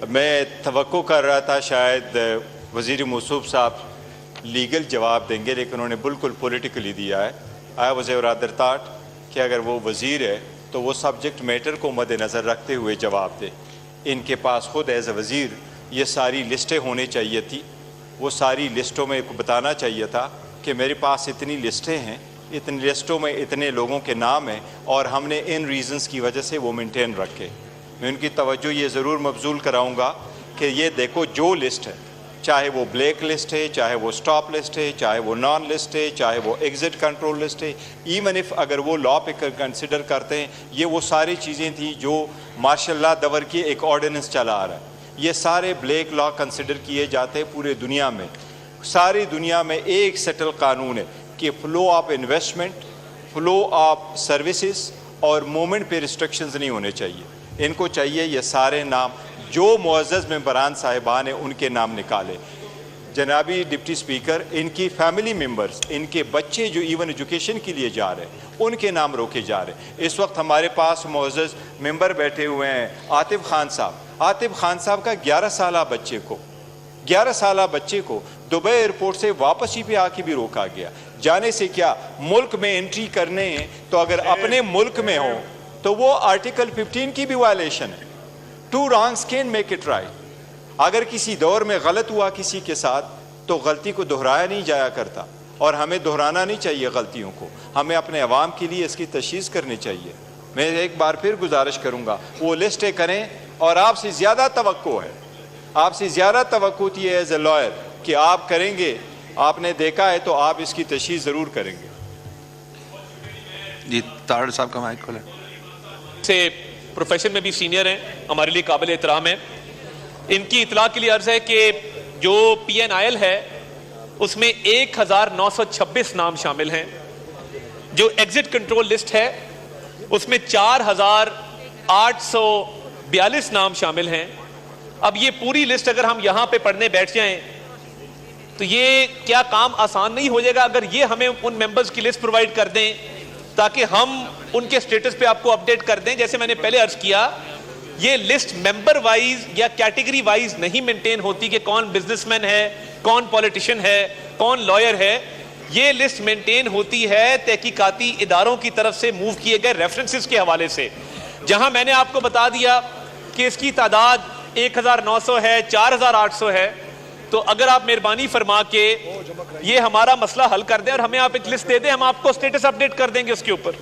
میں توقع کر رہا تھا شاید وزیر موصوف صاحب لیگل جواب دیں گے، لیکن انہوں نے بالکل پولیٹیکلی دیا ہے۔ آئی واز رادر تھاٹ کہ اگر وہ وزیر ہے تو وہ سبجیکٹ میٹر کو مد نظر رکھتے ہوئے جواب دے۔ ان کے پاس خود ایز اے وزیر یہ ساری لسٹیں ہونی چاہیے تھی، وہ ساری لسٹوں میں بتانا چاہیے تھا کہ میرے پاس اتنی لسٹیں ہیں، اتنی لسٹوں میں اتنے لوگوں کے نام ہیں اور ہم نے ان ریزنز کی وجہ سے وہ مینٹین رکھے۔ میں ان کی توجہ یہ ضرور مبذول کراؤں گا کہ یہ دیکھو جو لسٹ ہے، چاہے وہ بلیک لسٹ ہے، چاہے وہ سٹاپ لسٹ ہے، چاہے وہ نان لسٹ ہے، چاہے وہ ایگزٹ کنٹرول لسٹ ہے، ایون اف اگر وہ لا پہ کنسیڈر کرتے ہیں، یہ وہ ساری چیزیں تھیں جو ماشاء اللہ دور کی ایک آرڈیننس چلا آ رہا ہے۔ یہ سارے بلیک لا کنسیڈر کیے جاتے ہیں پورے دنیا میں۔ ساری دنیا میں ایک سیٹل قانون ہے کہ flow of investment, flow of services اور مومنٹ پہ ریسٹرکشنز نہیں ہونے چاہیے۔ ان کو چاہیے یہ سارے نام جو معزز ممبران صاحبان ہیں ان کے نام نکالے۔ جنابی ڈپٹی سپیکر، ان کی فیملی ممبرز، ان کے بچے جو ایون ایجوکیشن کے لیے جا رہے ہیں ان کے نام روکے جا رہے ہیں۔ اس وقت ہمارے پاس معزز ممبر بیٹھے ہوئے ہیں عاطف خان صاحب۔ عاطف خان صاحب کا 11 سالہ بچے کو دبئی ایئرپورٹ سے واپسی پہ آ کے بھی روکا گیا۔ جانے سے کیا ملک میں انٹری کرنے ہیں تو اگر اپنے ملک میں ہوں تو وہ آرٹیکل 15 کی بھی وائلیشن ہے۔ Two wrongs can make it right. اگر کسی دور میں غلط ہوا کسی کے ساتھ تو غلطی کو دہرایا نہیں جایا کرتا، اور ہمیں دہرانا نہیں چاہیے غلطیوں کو، ہمیں اپنے عوام کے لیے اس کی تشخیص کرنی چاہیے۔ میں ایک بار پھر گزارش کروں گا وہ لسٹیں کریں، اور آپ سے زیادہ توقع ہے، آپ سے زیادہ توقع ہوتی ہے ایز اے لائر کہ آپ کریں گے۔ آپ نے دیکھا ہے تو آپ اس کی تشخیص ضرور کریں گے۔ جی تاڑ صاحب کا مائک کھولیں۔ سے پروفیشن میں بھی سینئر ہیں، ہمارے لیے قابل احترام ہیں۔ ان کی اطلاع کے لیے عرض ہے کہ جو پی این آئی ایل ہے اس میں 1926 نام شامل ہیں۔ جو ایگزٹ کنٹرول لسٹ ہے اس میں 4842 نام شامل ہیں۔ اب یہ پوری لسٹ اگر ہم یہاں پہ پڑھنے بیٹھ جائیں تو یہ کیا کام آسان نہیں ہو جائے گا؟ اگر یہ ہمیں ان ممبرز کی لسٹ پرووائڈ کر دیں تاکہ ہم ان کے سٹیٹس پہ آپ کو اپڈیٹ کر دیں۔ جیسے میں نے پہلے عرض کیا، یہ لسٹ ممبر وائز یا کیٹیگری وائز نہیں مینٹین ہوتی کہ کون بزنس مین ہے، کون پولیٹیشین ہے، کون لائر ہے۔ یہ لسٹ مینٹین ہوتی ہے تحقیقاتی اداروں کی طرف سے موو کیے گئے ریفرنسز کے حوالے سے۔ جہاں میں نے آپ کو بتا دیا کہ اس کی تعداد 1900 ہے، 4800 ہے، تو اگر آپ مہربانی فرما کے یہ ہمارا مسئلہ حل کر دیں اور ہمیں آپ ایک لسٹ دے دیں، ہم آپ کو سٹیٹس اپڈیٹ کر دیں گے اس کے اوپر۔